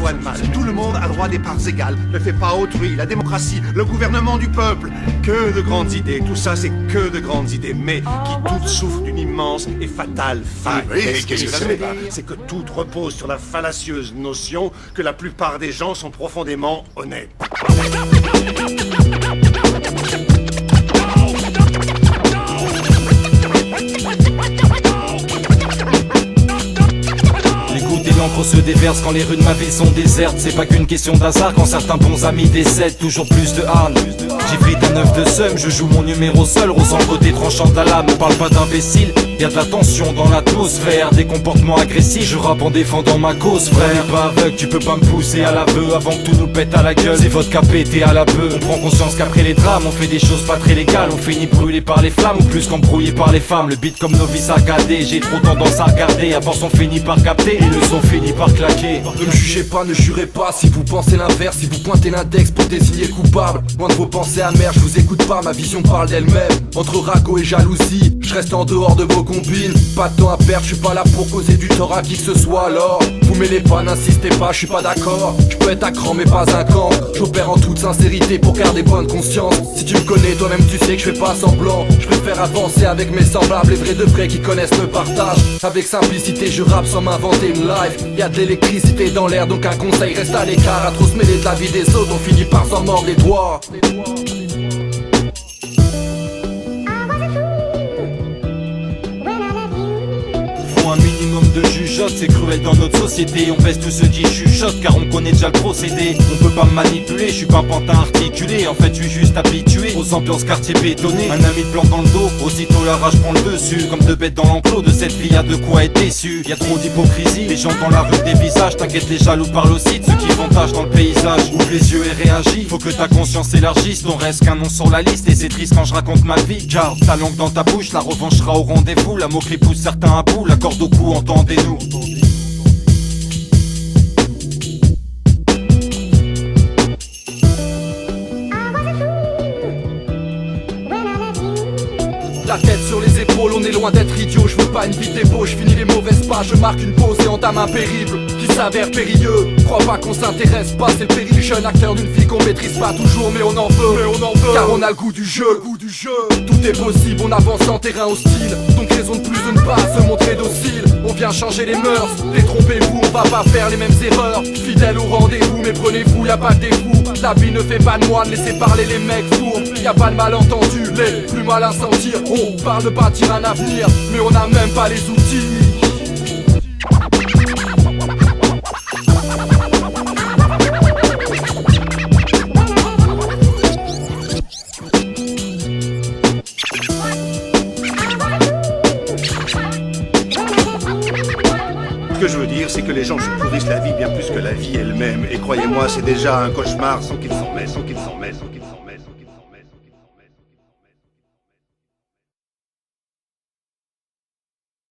voit le mal. Tout le monde a droit des parts égales. Ne fait pas autrui, la démocratie, le gouvernement du peuple. Que de grandes idées, tout ça c'est que de grandes idées, mais qui toutes souffrent d'une immense et fatale faille. Oui, Et ce que qu'est-ce je que savais c'est pas, c'est que tout repose sur la fallacieuse notion que la plupart des gens sont profondément honnêtes. L'encre se déverse quand les rues de ma ville sont désertes. C'est pas qu'une question d'hasard quand certains bons amis décèdent. Toujours plus de harne. J'ai pris d'un œuf de seum, je joue mon numéro seul. Aux côté tranchant de la lame, ne parle pas d'imbécile. Y'a de la tension dans l'atmosphère, des comportements agressifs. Je rappe en défendant ma cause, frère. Pas aveugle, tu peux pas me pousser à l'aveu avant que tout nous pète à la gueule. C'est votre cas pété à la bœuf. On prend conscience qu'après les drames, on fait des choses pas très légales. On finit brûlé par les flammes ou plus qu'embrouillé par les femmes. Le beat comme novice à garder, j'ai trop tendance à regarder. À force on finit par capter, ils le sont finis par claquer. Ne me jugez pas, ne jurez pas si vous pensez l'inverse, si vous pointez l'index pour désigner coupable. Loin de vos pensées amères, je vous écoute pas, ma vision parle d'elle-même. Entre ragot et jalousie, je reste en dehors de vos combines. Pas de temps à perdre, je suis pas là pour causer du tort à qui que ce soit. Alors, vous mêlez pas, n'insistez pas, je suis pas d'accord. Je peux être à cran mais pas un camp. J'opère en toute sincérité pour garder bonne conscience. Si tu me connais, toi-même tu sais que je fais pas semblant. Je préfère avancer avec mes semblables, les vrais de vrais qui connaissent me partagent. Avec simplicité, je rappe sans m'inventer une life. Y'a de l'électricité dans l'air, donc un conseil, reste à l'écart. À trop se mêler de la vie des autres, on finit par s'en mordre les doigts. Un minimum de jugeote, c'est cruel dans notre société. On baisse tout ce qui chuchote car on connaît déjà le procédé. On peut pas me manipuler, je suis pas un pantin articulé. En fait je suis juste habitué aux ambiances quartier bétonnées. Un ami de plan dans le dos, aussitôt la rage prend le dessus. Comme deux bêtes dans l'enclos de cette vie, y'a de quoi être déçu. Y'a trop d'hypocrisie, les gens dans la rue des visages. T'inquiète, les jaloux parlent aussi de ceux qui font tâche dans le paysage. Ouvre les yeux et réagis, faut que ta conscience élargisse. Ton reste qu'un nom sur la liste et c'est triste quand je raconte ma vie. Garde ta langue dans ta bouche, la revanche sera au rendez-vous. La moquerie pousse certains à bout, la corde au cou, entendez-nous. La tête sur les épaules, on est loin d'être idiot. Je veux pas une vie d'ébauche, je finis les mauvaises pages. Je marque une pause et entame un périple qui s'avère périlleux. Crois pas qu'on s'intéresse pas, c'est le péril du jeune acteur d'une vie qu'on maîtrise pas toujours. Mais on en veut, car on a le goût du jeu. Tout est possible, on avance en terrain hostile. Donc raison de plus de ne pas se montrer docile. On vient changer les mœurs, détrompez-vous, on va pas faire les mêmes erreurs. Fidèle au rendez-vous, mais prenez-vous, y'a pas de défaut. La vie ne fait pas de moine, laissez parler les mecs fous. Y'a pas de malentendu, les plus malins s'en tirent. On parle de bâtir un avenir, mais on a même pas les outils. Ce que je veux dire, c'est que les gens se pourrissent la vie bien plus que la vie elle-même. Et croyez-moi, c'est déjà un cauchemar sans qu'ils s'en mettent, sans qu'ils s'en mettent, sans qu'ils s'en mettent, sans qu'ils s'en mettent.